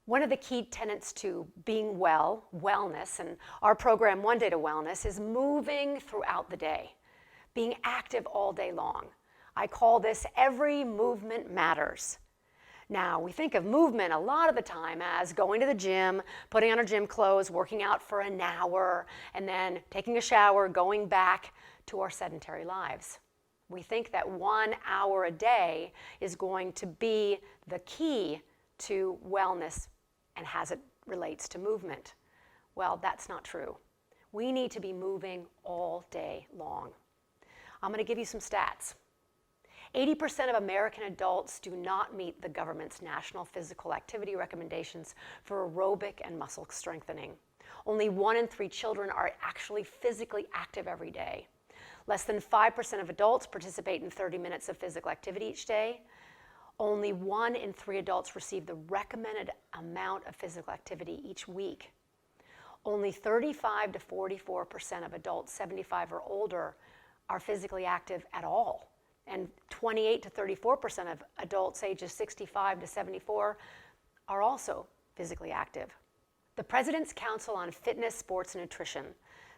One of the key tenets to being well, wellness, and our program One Day to Wellness is moving throughout the day, being active all day long. I call this every movement matters. Now, we think of movement a lot of the time as going to the gym, putting on our gym clothes, working out for an hour, and then taking a shower, going back to our sedentary lives. We think that 1 hour a day is going to be the key to wellness and as it relates to movement. Well, that's not true. We need to be moving all day long. I'm going to give you some stats. 80% of American adults do not meet the government's national physical activity recommendations for aerobic and muscle strengthening. Only 1 in 3 children are actually physically active every day. Less than 5% of adults participate in 30 minutes of physical activity each day. Only 1 in 3 adults receive the recommended amount of physical activity each week. Only 35 to 44% of adults 75 or older are physically active at all. And 28 to 34% of adults ages 65 to 74 are also physically active. The President's Council on Fitness, Sports, and Nutrition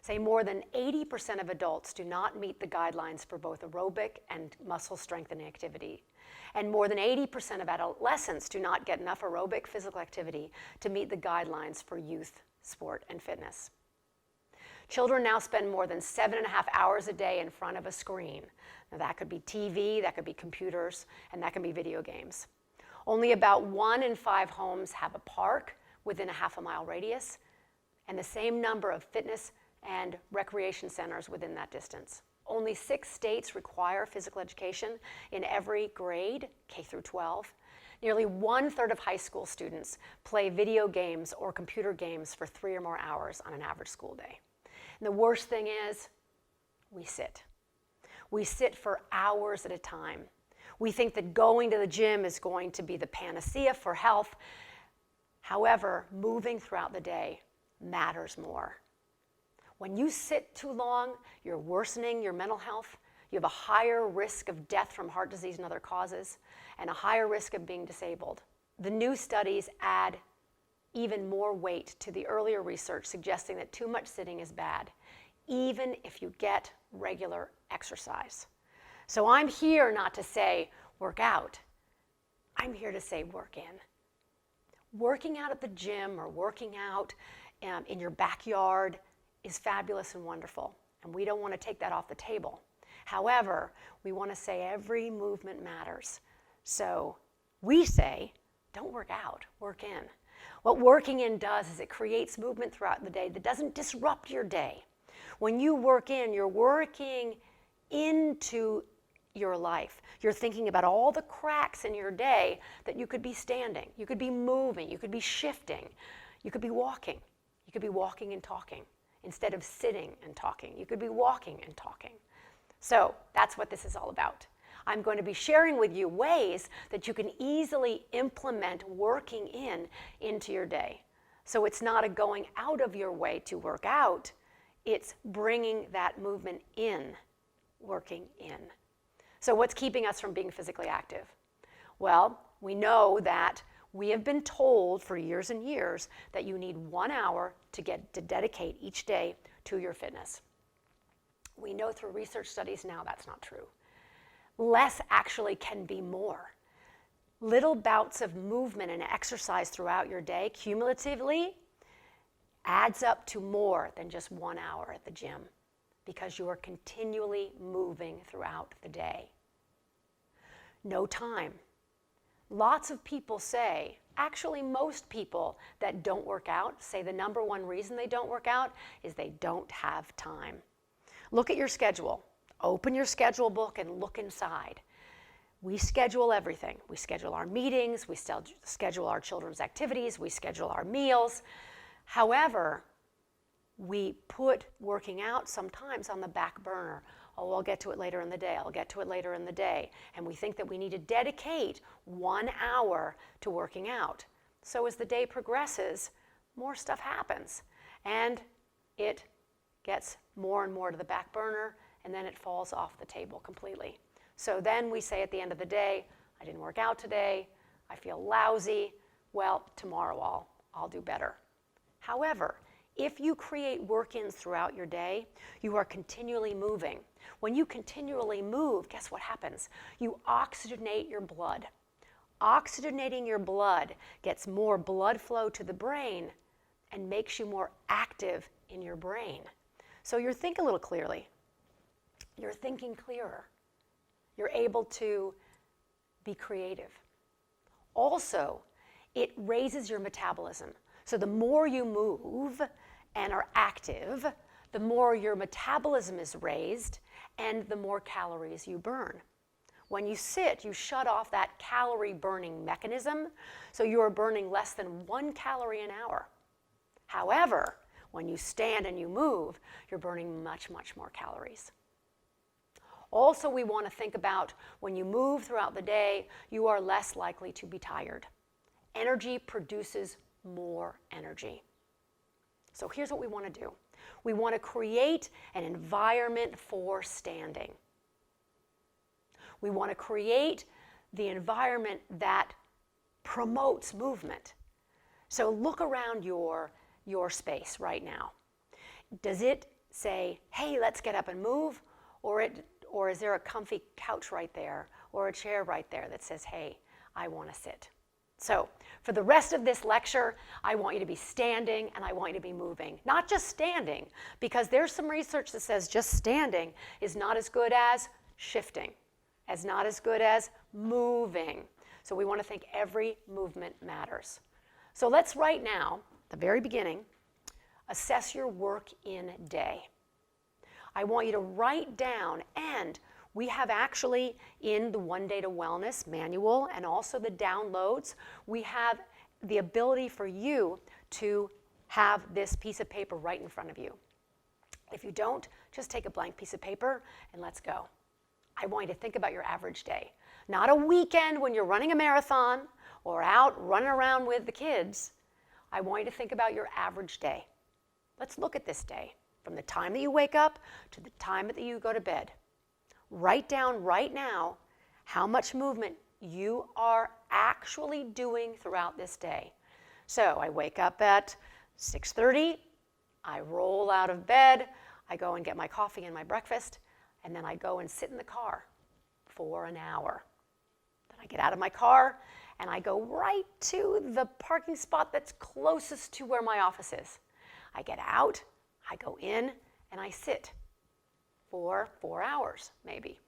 say more than 80% of adults do not meet the guidelines for both aerobic and muscle strengthening activity. And more than 80% of adolescents do not get enough aerobic physical activity to meet the guidelines for youth, sport, and fitness. Children now spend more than 7.5 hours a day in front of a screen. Now that could be TV, that could be computers, and that can be video games. Only about 1 in 5 homes have a park within a half-a-mile radius, and the same number of fitness and recreation centers within that distance. Only 6 states require physical education in every grade, K through 12. Nearly 1/3 of high school students play video games or computer games for 3 or more hours on an average school day. And the worst thing is, we sit. We sit for hours at a time. We think that going to the gym is going to be the panacea for health. However, moving throughout the day matters more. When you sit too long, you're worsening your mental health. You have a higher risk of death from heart disease and other causes, and a higher risk of being disabled. The new studies add even more weight to the earlier research suggesting that too much sitting is bad, even if you get regular exercise. So I'm here not to say work out. I'm here to say work in. Working out at the gym or working out in your backyard is fabulous and wonderful, and we don't want to take that off the table. However, we want to say every movement matters. So we say, don't work out, work in. What working in does is it creates movement throughout the day that doesn't disrupt your day. When you work in, you're working into your life. You're thinking about all the cracks in your day that you could be standing, you could be moving, you could be shifting, you could be walking. You could be walking and talking. Instead of sitting and talking, you could be walking and talking. So that's what this is all about. I'm going to be sharing with you ways that you can easily implement working in into your day. So it's not a going out of your way to work out, it's bringing that movement in, working in. So what's keeping us from being physically active? Well, we know that we have been told for years and years that you need 1 hour to dedicate each day to your fitness. We know through research studies now that's not true. Less actually can be more. Little bouts of movement and exercise throughout your day cumulatively adds up to more than just 1 hour at the gym because you are continually moving throughout the day. No time. Lots of people say, actually most people that don't work out say the number one reason they don't work out is they don't have time. Look at your schedule. Open your schedule book and look inside. We schedule everything. We schedule our meetings, we schedule our children's activities, we schedule our meals. However, we put working out sometimes on the back burner. Oh, I'll get to it later in the day. I'll get to it later in the day. And we think that we need to dedicate 1 hour to working out. So as the day progresses, more stuff happens. And it gets more and more to the back burner, and then it falls off the table completely. So then we say at the end of the day, I didn't work out today, I feel lousy. well, tomorrow I'll do better. However, if you create work-ins throughout your day, you are continually moving. When you continually move, guess what happens? You oxygenate your blood. Oxygenating your blood gets more blood flow to the brain and makes you more active in your brain. So you're thinking a little clearly. You're thinking clearer. You're able to be creative. Also, it raises your metabolism. So the more you move and are active, the more your metabolism is raised and the more calories you burn. When you sit, you shut off that calorie burning mechanism, so you are burning less than 1 calorie an hour. However, when you stand and you move, you're burning much, much more calories. Also, we want to think about when you move throughout the day, you are less likely to be tired. Energy produces more energy. So here's what we want to do. We want to create an environment for standing. We want to create the environment that promotes movement. So look around your space right now. Does it say, hey, let's get up and move? Or is there a comfy couch right there or a chair right there that says, hey, I want to sit? So for the rest of this lecture, I want you to be standing and I want you to be moving. Not just standing, because there's some research that says just standing is not as good as shifting, as not as good as moving. So we want to think every movement matters. So let's right now, at the very beginning, assess your work in day. I want you to write down, and we have actually in the One Day to Wellness manual and also the downloads, we have the ability for you to have this piece of paper right in front of you. If you don't, just take a blank piece of paper and let's go. I want you to think about your average day. Not a weekend when you're running a marathon or out running around with the kids. I want you to think about your average day. Let's look at this day from the time that you wake up to the time that you go to bed. Write down right now how much movement you are actually doing throughout this day. So I wake up at 6:30, I roll out of bed, I go and get my coffee and my breakfast, and then I go and sit in the car for an hour. Then I get out of my car and I go right to the parking spot that's closest to where my office is. I get out, I go in, and I sit for 4 hours, maybe.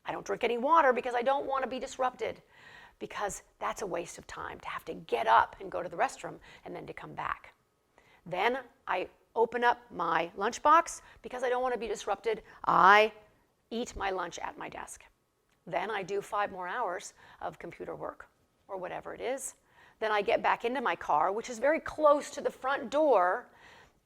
I don't drink any water because I don't want to be disrupted, because that's a waste of time to have to get up and go to the restroom and then to come back. Then I open up my lunchbox because I don't want to be disrupted. I eat my lunch at my desk. Then I do 5 more hours of computer work or whatever it is. Then I get back into my car, which is very close to the front door,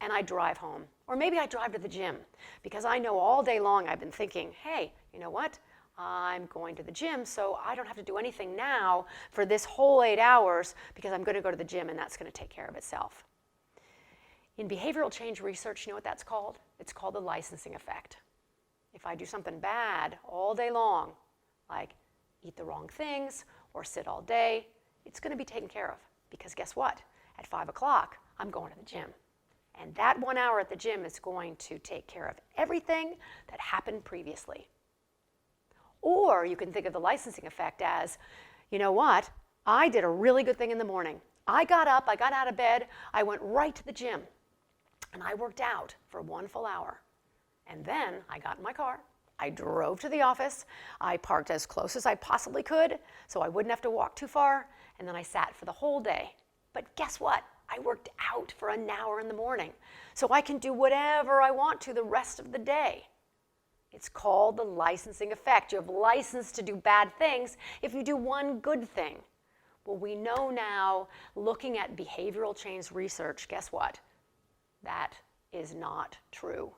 and I drive home. Or maybe I drive to the gym because I know all day long I've been thinking, hey, you know what? I'm going to the gym, so I don't have to do anything now for this whole 8 hours because I'm going to go to the gym and that's going to take care of itself. In behavioral change research, you know what that's called? It's called the licensing effect. If I do something bad all day long, like eat the wrong things or sit all day, it's going to be taken care of because guess what? At 5 o'clock, I'm going to the gym. And that 1 hour at the gym is going to take care of everything that happened previously. Or you can think of the licensing effect as, you know what? I did a really good thing in the morning. I got up, I got out of bed, I went right to the gym, and I worked out for 1 full hour. And then I got in my car, I drove to the office, I parked as close as I possibly could so I wouldn't have to walk too far, and then I sat for the whole day. But guess what? I worked out for an hour in the morning, so I can do whatever I want to the rest of the day. It's called the licensing effect. You have license to do bad things if you do one good thing. Well, we know now, looking at behavioral change research, guess what? That is not true.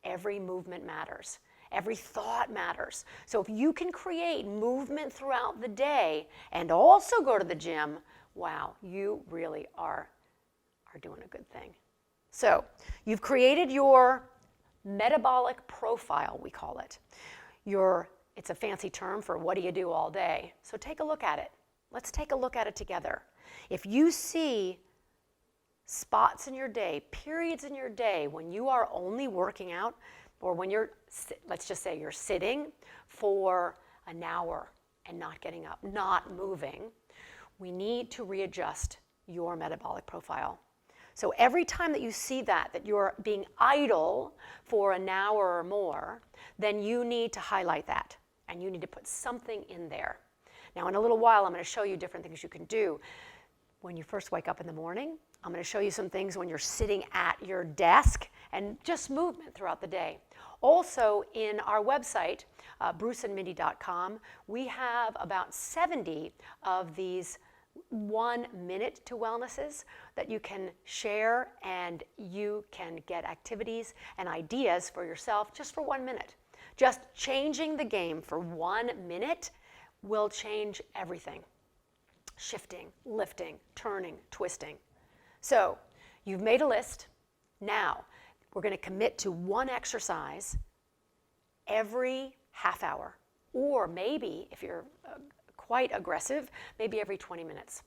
Every movement matters. Every thought matters. So if you can create movement throughout the day and also go to the gym, wow, you really are doing a good thing. So you've created your metabolic profile, we call it. It's a fancy term for what do you do all day. So take a look at it. Let's take a look at it together. If you see spots in your day, periods in your day when you are only working out, or when you're, let's just say you're sitting for an hour and not getting up, not moving, we need to readjust your metabolic profile. So every time that you see that you're being idle for an hour or more, then you need to highlight that and you need to put something in there. Now in a little while, I'm going to show you different things you can do when you first wake up in the morning. I'm going to show you some things when you're sitting at your desk and just movement throughout the day. Also in our website, bruceandmindy.com, we have about 70 of these 1 minute to wellnesses that you can share, and you can get activities and ideas for yourself just for 1 minute. Just changing the game for 1 minute will change everything. Shifting, lifting, turning, twisting. So you've made a list. Now we're going to commit to one exercise every half hour, or maybe if you're quite aggressive, maybe every 20 minutes.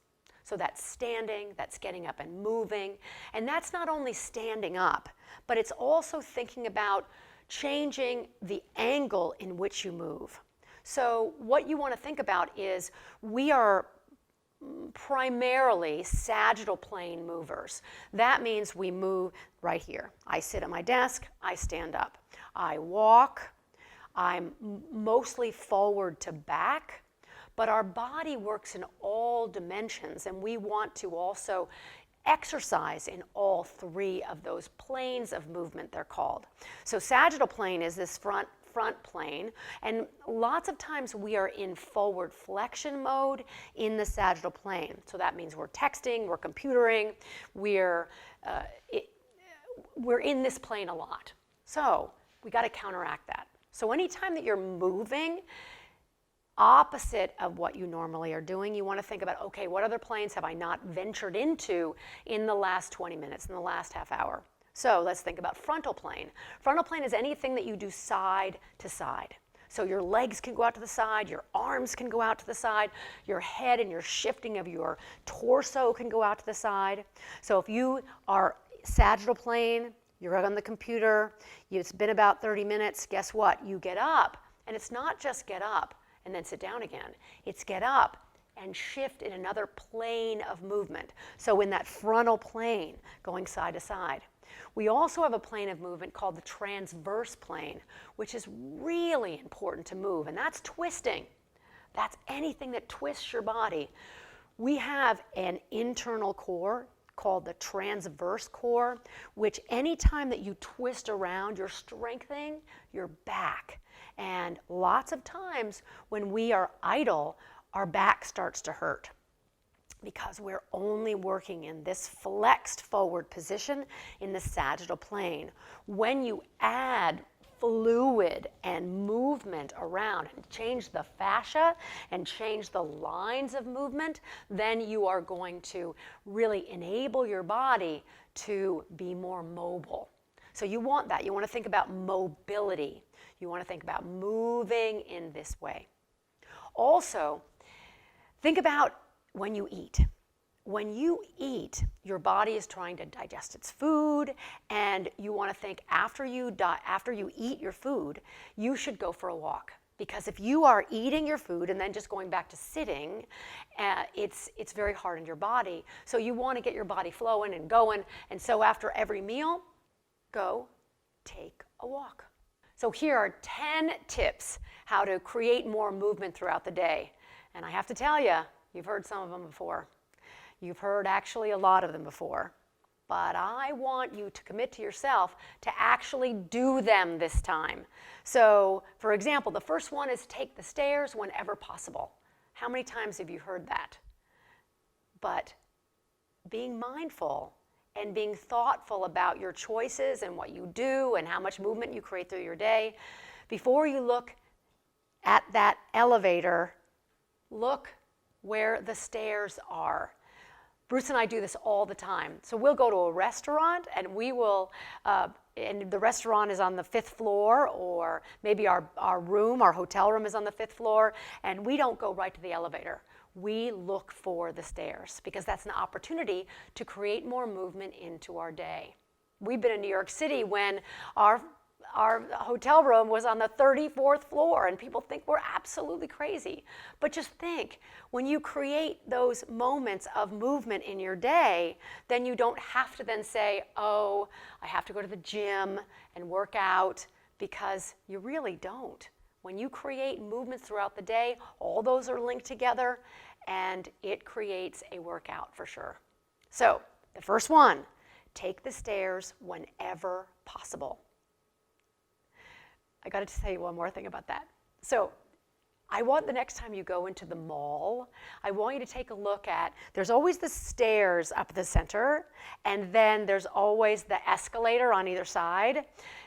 So that's standing, that's getting up and moving, and that's not only standing up, but it's also thinking about changing the angle in which you move. So what you want to think about is we are primarily sagittal plane movers. That means we move right here. I sit at my desk, I stand up. I walk, I'm mostly forward to back, but our body works in all dimensions, and we want to also exercise in all three of those planes of movement, they're called. So sagittal plane is this front plane, and lots of times we are in forward flexion mode in the sagittal plane. So that means we're texting, we're computering, we're in this plane a lot. So we got to counteract that. So anytime that you're moving opposite of what you normally are doing, you want to think about, okay, what other planes have I not ventured into in the last 20 minutes, in the last half hour? So let's think about frontal plane. Frontal plane is anything that you do side to side. So your legs can go out to the side, your arms can go out to the side, your head and your shifting of your torso can go out to the side. So if you are sagittal plane, you're on the computer, it's been about 30 minutes, guess what? You get up, and it's not just get up and then sit down again. It's get up and shift in another plane of movement. So in that frontal plane, going side to side. We also have a plane of movement called the transverse plane, which is really important to move, and that's twisting. That's anything that twists your body. We have an internal core called the transverse core, which anytime that you twist around, you're strengthening your back. And lots of times when we are idle, our back starts to hurt because we're only working in this flexed forward position in the sagittal plane. When you add fluid and movement around and change the fascia and change the lines of movement, then you are going to really enable your body to be more mobile. So you want that. You want to think about mobility. You want to think about moving in this way. Also, think about when you eat. When you eat, your body is trying to digest its food, and you want to think after you eat your food, you should go for a walk. Because if you are eating your food and then just going back to sitting, it's very hard on your body. So you want to get your body flowing and going, and so after every meal, go take a walk. So here are 10 tips how to create more movement throughout the day. And I have to tell you, you've heard some of them before. You've heard actually a lot of them before. But I want you to commit to yourself to actually do them this time. So, for example, the first one is take the stairs whenever possible. How many times have you heard that? But being mindful and being thoughtful about your choices and what you do and how much movement you create through your day, before you look at that elevator, look where the stairs are. Bruce and I do this all the time. So we'll go to a restaurant and we will, and the restaurant is on the 5th floor, or maybe our hotel room is on the 5th floor, and we don't go right to the elevator. we look for the stairs because that's an opportunity to create more movement into our day. We've been in New York City when our hotel room was on the 34th floor, and people think we're absolutely crazy. But just think, when you create those moments of movement in your day, then you don't have to then say, oh, I have to go to the gym and work out, because you really don't. When you create movements throughout the day, all those are linked together, and it creates a workout for sure. So, the first one, take the stairs whenever possible. I got to tell you one more thing about that. So, I want the next time you go into the mall, I want you to take a look at, there's always the stairs up the center, and then there's always the escalator on either side.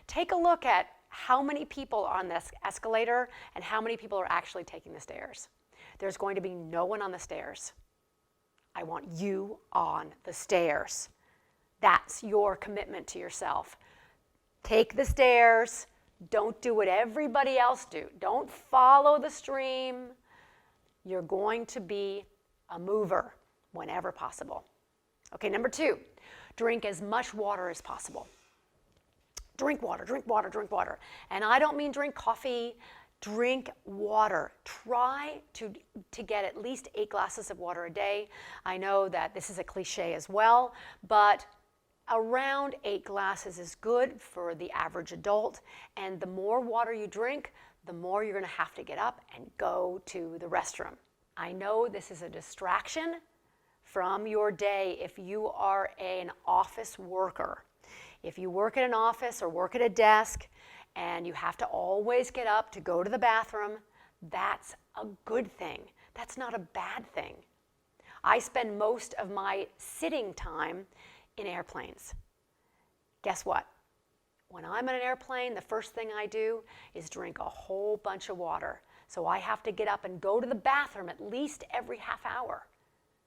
Take a look at how many people are on this escalator and how many people are actually taking the stairs. There's going to be no one on the stairs. I want you on the stairs. That's your commitment to yourself. Take the stairs. Don't do what everybody else do. Don't follow the stream. You're going to be a mover whenever possible. Okay, number 2, drink as much water as possible. Drink water, drink water, drink water. And I don't mean drink coffee, drink water. Try to get at least 8 glasses of water a day. I know that this is a cliche as well, but around 8 glasses is good for the average adult, and the more water you drink, the more you're going to have to get up and go to the restroom. I know this is a distraction from your day if you are an office worker. If you work at an office or work at a desk and you have to always get up to go to the bathroom, that's a good thing. That's not a bad thing. I spend most of my sitting time in airplanes. Guess what? When I'm on an airplane, the first thing I do is drink a whole bunch of water. So I have to get up and go to the bathroom at least every half hour.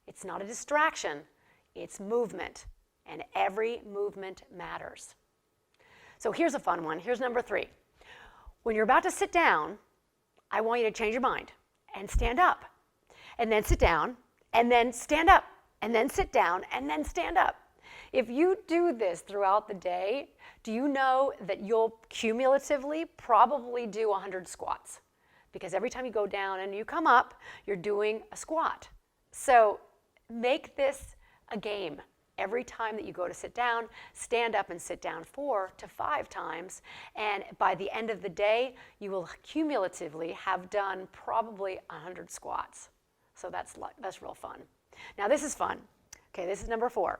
It's not a distraction, it's movement. And every movement matters. So here's a fun one. Here's number 3. When you're about to sit down, I want you to change your mind and stand up. And then sit down, and then stand up, and then sit down, and then stand up. If you do this throughout the day, do you know that you'll cumulatively probably do 100 squats? Because every time you go down and you come up, you're doing a squat. So make this a game. Every time that you go to sit down, stand up and sit down 4 to 5 times, and by the end of the day, you will cumulatively have done probably 100 squats. So that's real fun. Now this is fun. Okay, this is number 4.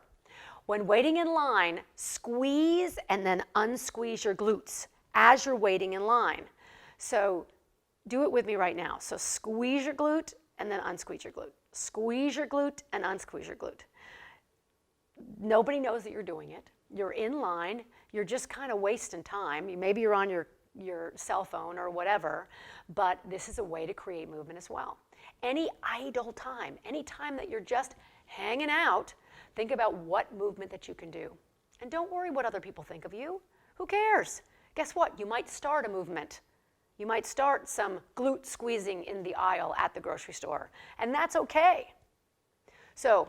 When waiting in line, squeeze and then unsqueeze your glutes as you're waiting in line. So do it with me right now. So squeeze your glute and then unsqueeze your glute. Squeeze your glute and unsqueeze your glute. Nobody knows that you're doing it. You're in line. You're just kind of wasting time. Maybe you're on your cell phone or whatever, but this is a way to create movement as well. Any idle time, any time that you're just hanging out, think about what movement that you can do. And don't worry what other people think of you. Who cares? Guess what? You might start a movement. You might start some glute squeezing in the aisle at the grocery store, and that's okay. So,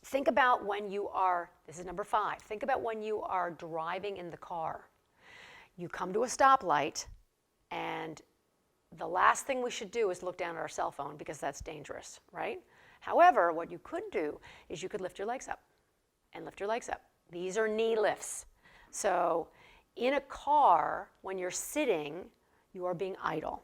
think about when you are, this is number 5, think about when you are driving in the car. You come to a stoplight, and the last thing we should do is look down at our cell phone because that's dangerous, right? However, what you could do is you could lift your legs up and lift your legs up. These are knee lifts. So in a car, when you're sitting, you are being idle.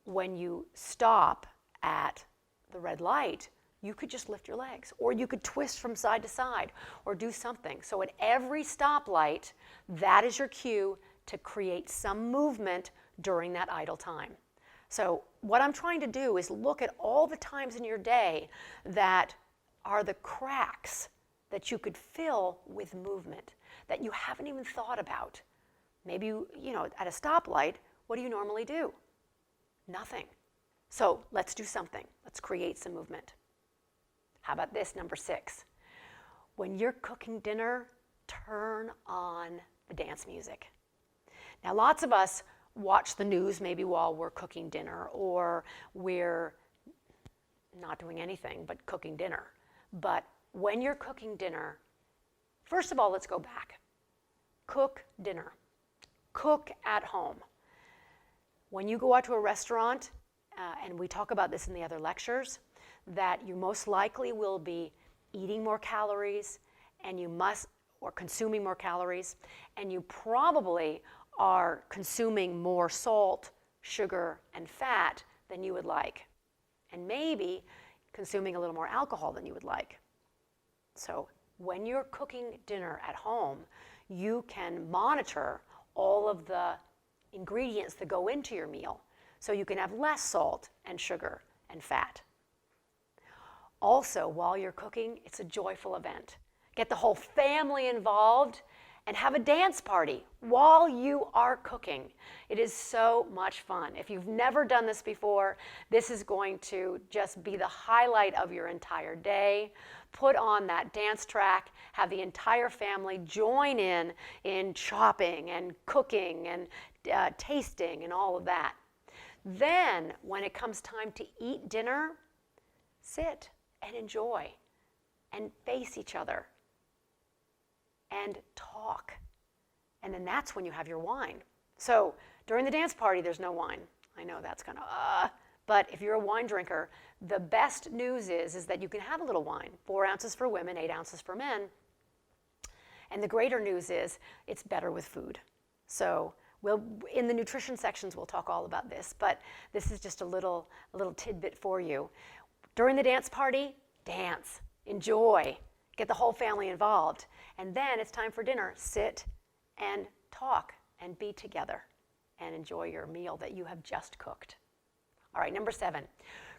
When you stop at the red light, you could just lift your legs, or you could twist from side to side, or do something. So at every stoplight, that is your cue to create some movement during that idle time. So what I'm trying to do is look at all the times in your day that are the cracks that you could fill with movement that you haven't even thought about. Maybe, at a stoplight, what do you normally do? Nothing. So let's do something. Let's create some movement. How about this, number 6? When you're cooking dinner, turn on the dance music. Now, lots of us watch the news maybe while we're cooking dinner, or we're not doing anything but cooking dinner. But when you're cooking dinner, first of all, let's go back. Cook dinner. Cook at home. When you go out to a restaurant, and we talk about this in the other lectures, that you most likely will be eating more calories or consuming more calories, and you probably are consuming more salt, sugar, and fat than you would like, and maybe consuming a little more alcohol than you would like. So when you're cooking dinner at home, you can monitor all of the ingredients that go into your meal so you can have less salt and sugar and fat. Also, while you're cooking, it's a joyful event. Get the whole family involved and have a dance party while you are cooking. It is so much fun. If you've never done this before, this is going to just be the highlight of your entire day. Put on that dance track, have the entire family join in chopping and cooking and tasting and all of that. Then, when it comes time to eat dinner, sit and enjoy and face each other and talk. And then that's when you have your wine. So during the dance party, there's no wine. I know that's kind of, but if you're a wine drinker, the best news is that you can have a little wine, 4 ounces for women, 8 ounces for men. And the greater news is it's better with food. So in the nutrition sections, we'll talk all about this, but this is just a little tidbit for you. During the dance party, dance, enjoy, get the whole family involved. And then it's time for dinner. Sit and talk and be together and enjoy your meal that you have just cooked. All right, number 7,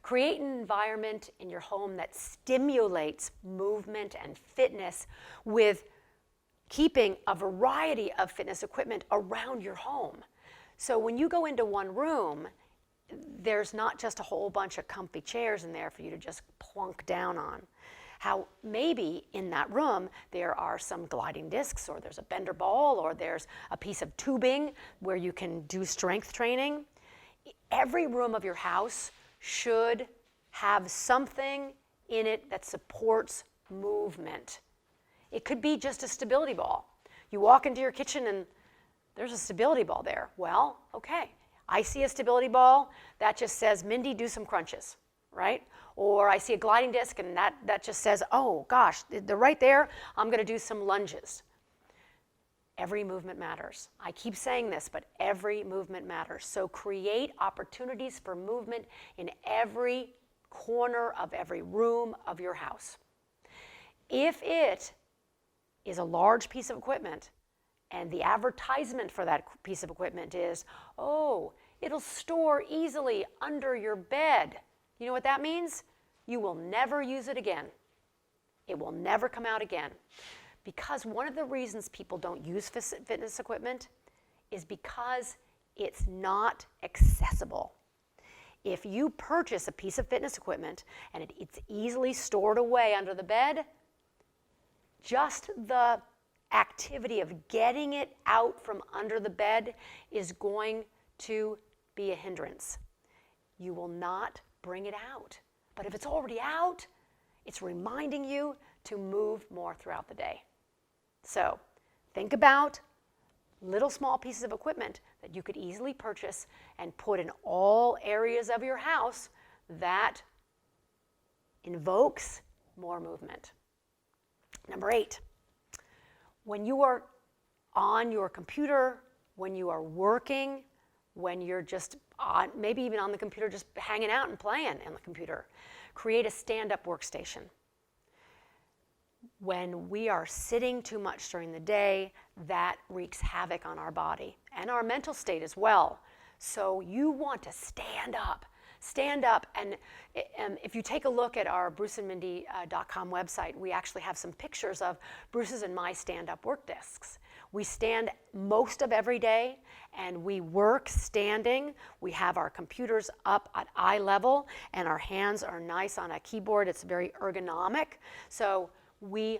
create an environment in your home that stimulates movement and fitness with keeping a variety of fitness equipment around your home. So when you go into one room, there's not just a whole bunch of comfy chairs in there for you to just plunk down on. How maybe in that room there are some gliding discs, or there's a bender ball, or there's a piece of tubing where you can do strength training. Every room of your house should have something in it that supports movement. It could be just a stability ball. You walk into your kitchen and there's a stability ball there. Well, okay, I see a stability ball that just says, Mindy, do some crunches, right? Or I see a gliding disc and that just says, oh gosh, they're right there, I'm gonna do some lunges. Every movement matters. I keep saying this, but every movement matters. So create opportunities for movement in every corner of every room of your house. If it is a large piece of equipment and the advertisement for that piece of equipment is, oh, it'll store easily under your bed. You know what that means? You will never use it again. It will never come out again. Because one of the reasons people don't use fitness equipment is because it's not accessible. If you purchase a piece of fitness equipment and it's easily stored away under the bed, just the activity of getting it out from under the bed is going to be a hindrance. You will not bring it out. But if it's already out, it's reminding you to move more throughout the day. So think about little small pieces of equipment that you could easily purchase and put in all areas of your house that invokes more movement. Number 8, when you are on your computer, when you are working, when you're just on, maybe even on the computer, just hanging out and playing on the computer, create a stand-up workstation. When we are sitting too much during the day, that wreaks havoc on our body and our mental state as well. So you want to stand up. Stand up, and if you take a look at our bruceandmindy.com website, we actually have some pictures of Bruce's and my stand-up work desks. We stand most of every day, and we work standing. We have our computers up at eye level, and our hands are nice on a keyboard. It's very ergonomic. So we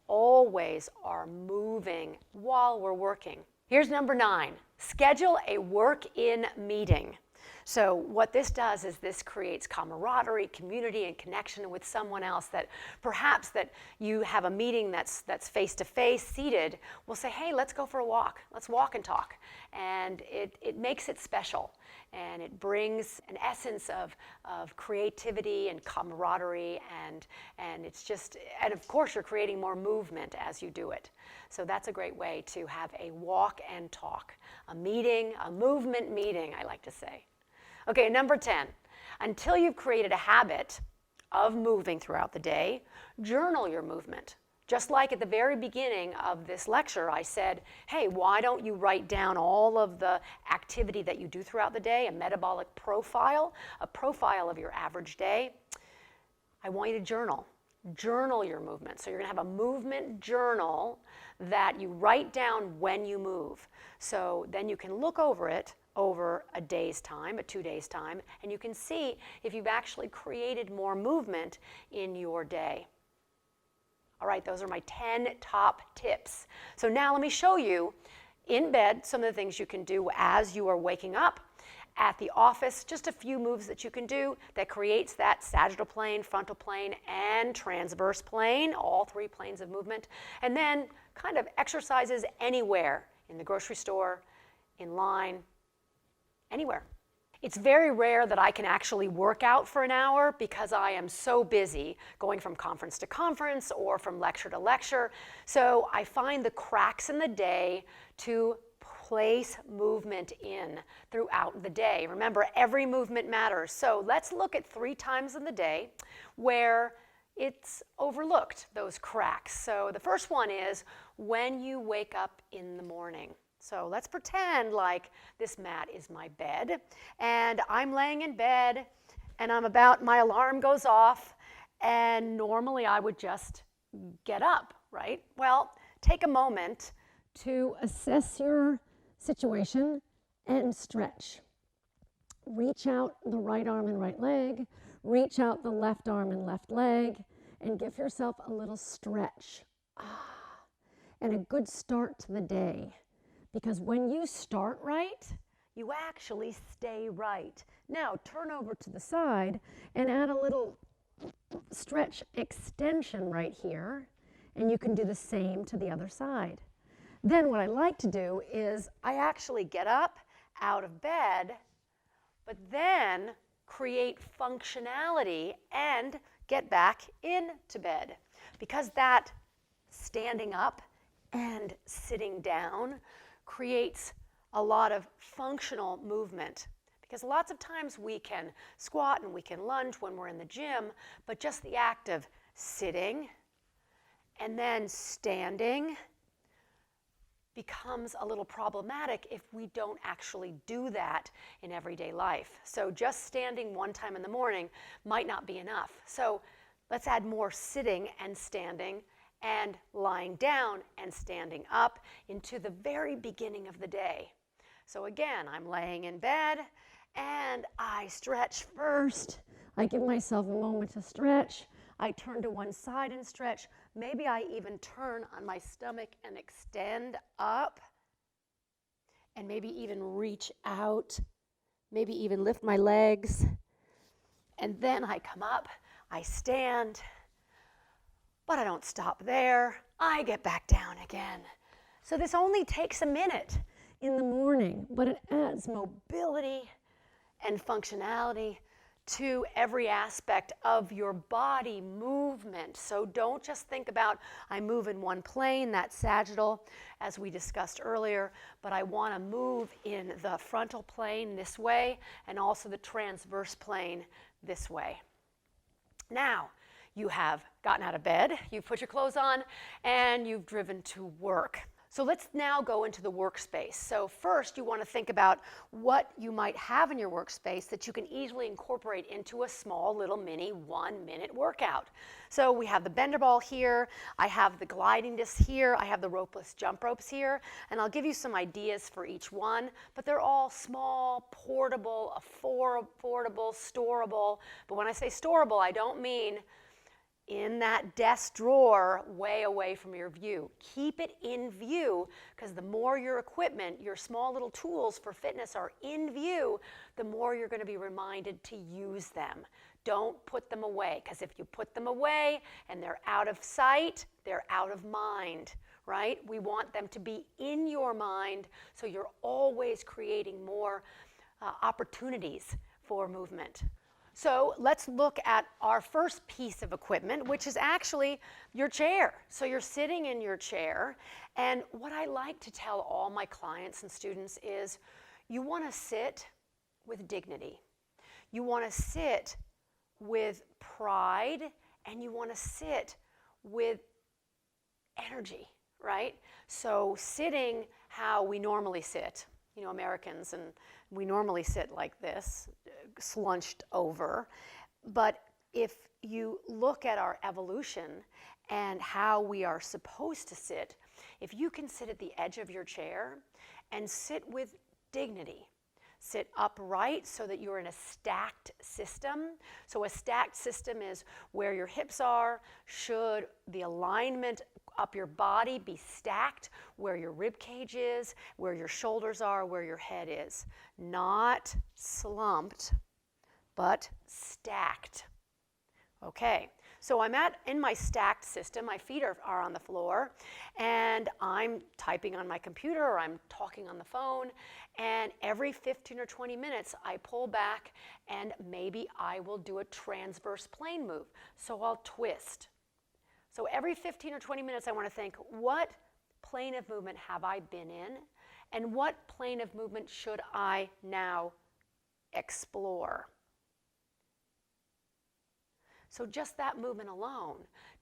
always are moving while we're working. Here's number 9. Schedule a work-in meeting. So what this does is this creates camaraderie, community, and connection with someone else that perhaps that you have a meeting that's face-to-face, seated, will say, hey, let's go for a walk. Let's walk and talk. And it makes it special. And it brings an essence of creativity and camaraderie, and it's just, and of course you're creating more movement as you do it. So that's a great way to have a walk and talk, a meeting, a movement meeting, I like to say. Okay, number 10, until you've created a habit of moving throughout the day, journal your movement. Just like at the very beginning of this lecture, I said, hey, why don't you write down all of the activity that you do throughout the day, a metabolic profile, a profile of your average day. I want you to journal. Journal your movement. So you're going to have a movement journal that you write down when you move. So then you can look over it over a day's time, a 2 days' time, and you can see if you've actually created more movement in your day. All right, those are my 10 top tips. So now let me show you in bed some of the things you can do as you are waking up. At the office, just a few moves that you can do that creates that sagittal plane, frontal plane, and transverse plane, all 3 planes of movement. And then kind of exercises anywhere, in the grocery store, in line, anywhere. It's very rare that I can actually work out for an hour because I am so busy going from conference to conference or from lecture to lecture. So I find the cracks in the day to place movement in throughout the day. Remember, every movement matters. So let's look at 3 times in the day where it's overlooked, those cracks. So the first one is when you wake up in the morning. So let's pretend like this mat is my bed, and I'm laying in bed, and my alarm goes off, and normally I would just get up, right? Well, take a moment to assess your situation and stretch. Reach out the right arm and right leg, reach out the left arm and left leg, and give yourself a little stretch. And a good start to the day. Because when you start right, you actually stay right. Now turn over to the side and add a little stretch extension right here, and you can do the same to the other side. Then what I like to do is I actually get up out of bed, but then create functionality and get back into bed. Because that standing up and sitting down creates a lot of functional movement, because lots of times we can squat and we can lunge when we're in the gym, but just the act of sitting and then standing becomes a little problematic if we don't actually do that in everyday life. So just standing one time in the morning might not be enough. So let's add more sitting and standing and lying down and standing up into the very beginning of the day. So again, I'm laying in bed and I stretch first. I give myself a moment to stretch. I turn to one side and stretch. Maybe I even turn on my stomach and extend up, and maybe even reach out, maybe even lift my legs. And then I come up, I stand, but I don't stop there. I get back down again. So this only takes a minute in the morning, but it adds mobility and functionality to every aspect of your body movement. So don't just think about, I move in one plane, that's sagittal, as we discussed earlier, but I want to move in the frontal plane this way and also the transverse plane this way. Now, you have gotten out of bed, you've put your clothes on, and you've driven to work. So let's now go into the workspace. So first, you want to think about what you might have in your workspace that you can easily incorporate into a small little mini 1-minute workout. So we have the bender ball here, I have the gliding disc here, I have the ropeless jump ropes here, and I'll give you some ideas for each one, but they're all small, portable, affordable, storable. But when I say storable, I don't mean in that desk drawer way away from your view. Keep it in view, because the more your equipment, your small little tools for fitness are in view, the more you're going to be reminded to use them. Don't put them away, because if you put them away and they're out of sight, they're out of mind, right? We want them to be in your mind, so you're always creating more opportunities for movement. So let's look at our first piece of equipment, which is actually your chair. So you're sitting in your chair, and what I like to tell all my clients and students is you want to sit with dignity. You want to sit with pride, and you want to sit with energy, right? So sitting how we normally sit, you know, Americans, and we normally sit like this, slunched over. But if you look at our evolution and how we are supposed to sit, if you can sit at the edge of your chair and sit with dignity, sit upright so that you're in a stacked system. So a stacked system is where your hips are, should the alignment up your body be stacked, where your rib cage is, where your shoulders are, where your head is. Not slumped, but stacked. Okay, so I'm in my stacked system. My feet are on the floor, and I'm typing on my computer or I'm talking on the phone, and every 15 or 20 minutes I pull back and maybe I will do a transverse plane move. So I'll twist. So every 15 or 20 minutes I want to think, what plane of movement have I been in, and what plane of movement should I now explore? So just that movement alone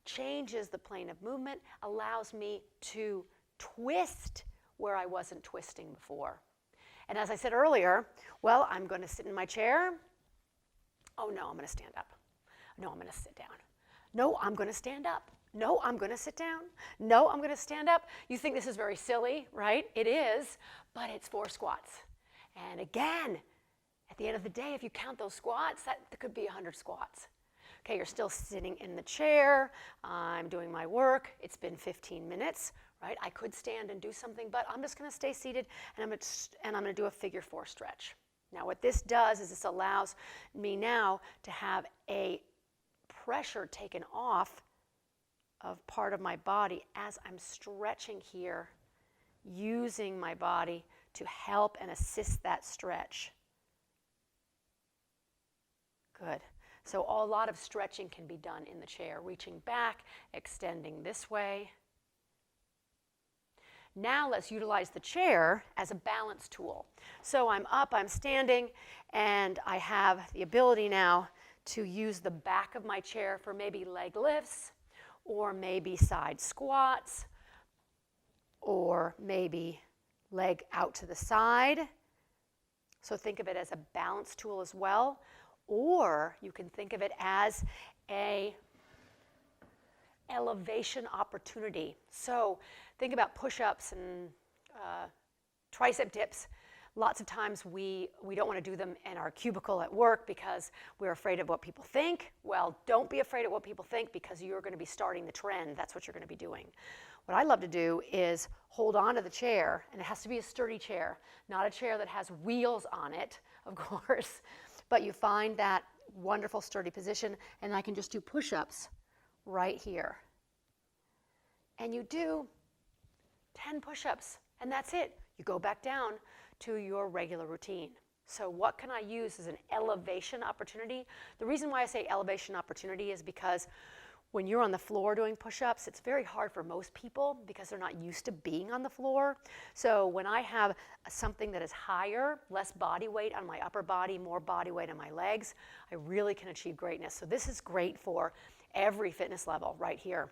changes the plane of movement, allows me to twist where I wasn't twisting before. And as I said earlier, well, I'm going to sit in my chair. Oh no, I'm going to stand up. No, I'm going to sit down. No, I'm going to stand up. No, I'm going to sit down. No, I'm going to stand up. You think this is very silly, right? It is, but it's 4 squats. And again, at the end of the day, if you count those squats, that could be 100 squats. Okay, you're still sitting in the chair. I'm doing my work. It's been 15 minutes, right? I could stand and do something, but I'm just going to stay seated, and I'm going to do a figure 4 stretch. Now, what this does is this allows me now to have a pressure taken off of part of my body as I'm stretching here, using my body to help and assist that stretch. Good. So a lot of stretching can be done in the chair, reaching back, extending this way. Now let's utilize the chair as a balance tool. So I'm up, I'm standing, and I have the ability now to use the back of my chair for maybe leg lifts, or maybe side squats, or maybe leg out to the side. So think of it as a balance tool as well. Or you can think of it as a elevation opportunity. So think about push-ups and tricep dips. Lots of times we don't want to do them in our cubicle at work because we're afraid of what people think. Well, don't be afraid of what people think, because you're going to be starting the trend. That's what you're going to be doing. What I love to do is hold on to the chair, and it has to be a sturdy chair, not a chair that has wheels on it, of course. But you find that wonderful sturdy position, and I can just do push-ups right here. And you do 10 push-ups, and that's it. You go back down to your regular routine. So what can I use as an elevation opportunity? The reason why I say elevation opportunity is because when you're on the floor doing push-ups, it's very hard for most people because they're not used to being on the floor. So when I have something that is higher, less body weight on my upper body, more body weight on my legs, I really can achieve greatness. So this is great for every fitness level right here.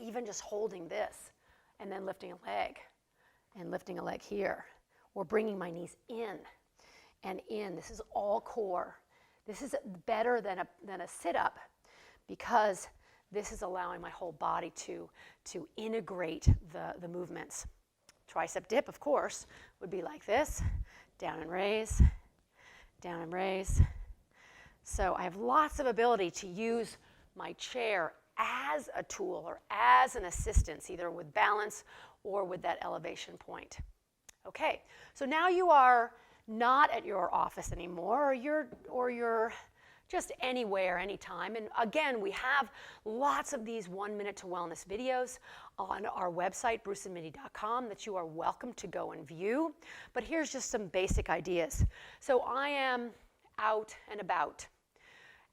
Even just holding this and then lifting a leg and lifting a leg here, or bringing my knees in and in. This is all core. This is better than a sit-up, because this is allowing my whole body to integrate the movements. Tricep dip, of course, would be like this: down and raise, down and raise. So I have lots of ability to use my chair as a tool or as an assistance, either with balance or with that elevation point. Okay, so now you are not at your office anymore, or you're just anywhere, anytime. And again, we have lots of these 1 Minute to Wellness videos on our website, bruceandmindy.com, that you are welcome to go and view. But here's just some basic ideas. So I am out and about.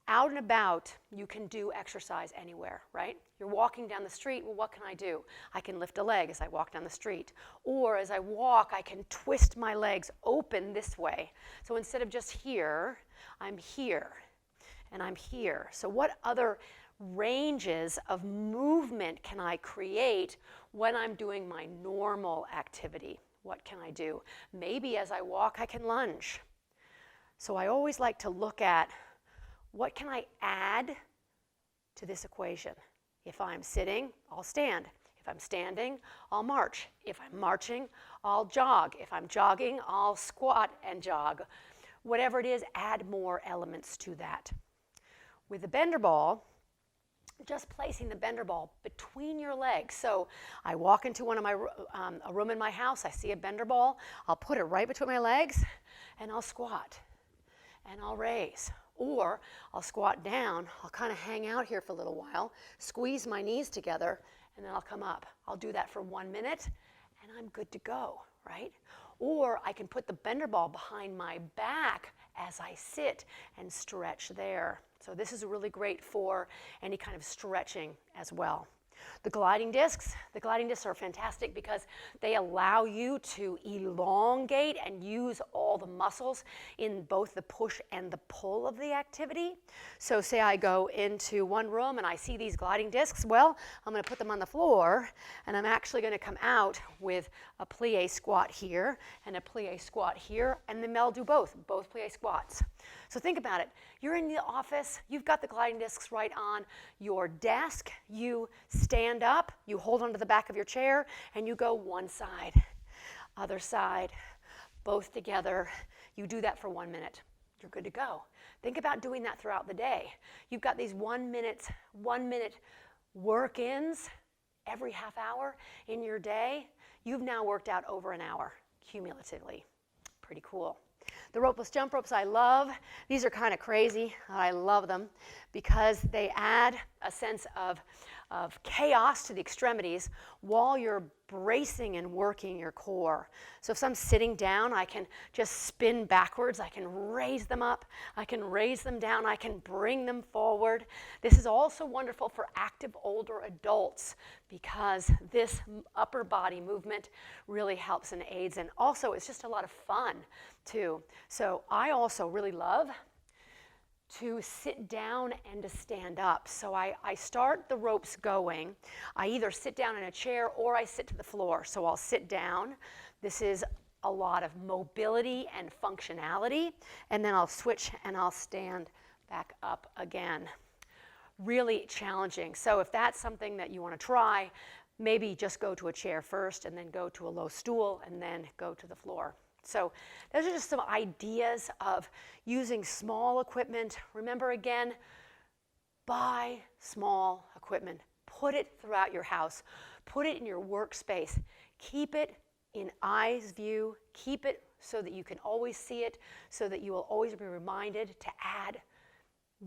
Out and about, you can do exercise anywhere, right? You're walking down the street, well, what can I do? I can lift a leg as I walk down the street. Or as I walk, I can twist my legs open this way. So instead of just here, I'm here and I'm here. So what other ranges of movement can I create when I'm doing my normal activity? What can I do? Maybe as I walk, I can lunge. So I always like to look at what can I add to this equation? If I'm sitting, I'll stand. If I'm standing, I'll march. If I'm marching, I'll jog. If I'm jogging, I'll squat and jog. Whatever it is, add more elements to that. With the bender ball, just placing the bender ball between your legs. So I walk into a room in my house, I see a bender ball, I'll put it right between my legs and I'll squat and I'll raise. Or I'll squat down, I'll kind of hang out here for a little while, squeeze my knees together, and then I'll come up. I'll do that for 1 minute, and I'm good to go, right? Or I can put the bender ball behind my back as I sit and stretch there. So this is really great for any kind of stretching as well. The gliding discs are fantastic because they allow you to elongate and use all the muscles in both the push and the pull of the activity. So say I go into one room and I see these gliding discs, well, I'm going to put them on the floor and I'm actually going to come out with a plie squat here and a plie squat here, and then I'll do both plie squats. So think about it. You're in the office, you've got the gliding discs right on your desk, you stand up, you hold onto the back of your chair, and you go one side, other side, both together. You do that for 1 minute. You're good to go. Think about doing that throughout the day. You've got these 1 minute work-ins every half hour in your day. You've now worked out over an hour cumulatively. Pretty cool. The ropeless jump ropes I love. These are kind of crazy. I love them because they add a sense of chaos to the extremities while you're bracing and working your core. So if I'm sitting down, I can just spin backwards. I can raise them up. I can raise them down. I can bring them forward. This is also wonderful for active older adults because this upper body movement really helps and aids. And also, it's just a lot of fun too. So I also really love to sit down and to stand up. So I start the ropes going. I either sit down in a chair or I sit to the floor. So I'll sit down. This is a lot of mobility and functionality. And then I'll switch and I'll stand back up again. Really challenging. So if that's something that you want to try, maybe just go to a chair first and then go to a low stool and then go to the floor. So those are just some ideas of using small equipment. Remember again, buy small equipment. Put it throughout your house. Put it in your workspace. Keep it in eyes view. Keep it so that you can always see it, so that you will always be reminded to add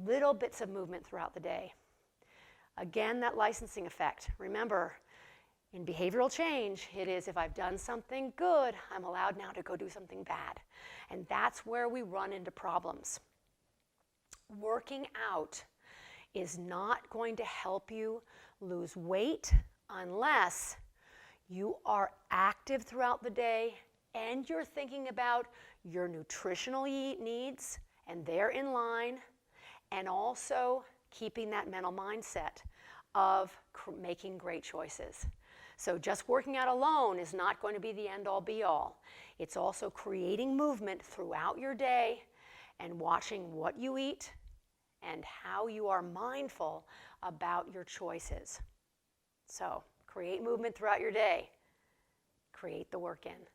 little bits of movement throughout the day. Again, that licensing effect. Remember, in behavioral change, it is if I've done something good, I'm allowed now to go do something bad. And that's where we run into problems. Working out is not going to help you lose weight unless you are active throughout the day and you're thinking about your nutritional needs and they're in line, and also keeping that mental mindset of making great choices. So just working out alone is not going to be the end-all be-all. It's also creating movement throughout your day and watching what you eat and how you are mindful about your choices. So create movement throughout your day. Create the work in.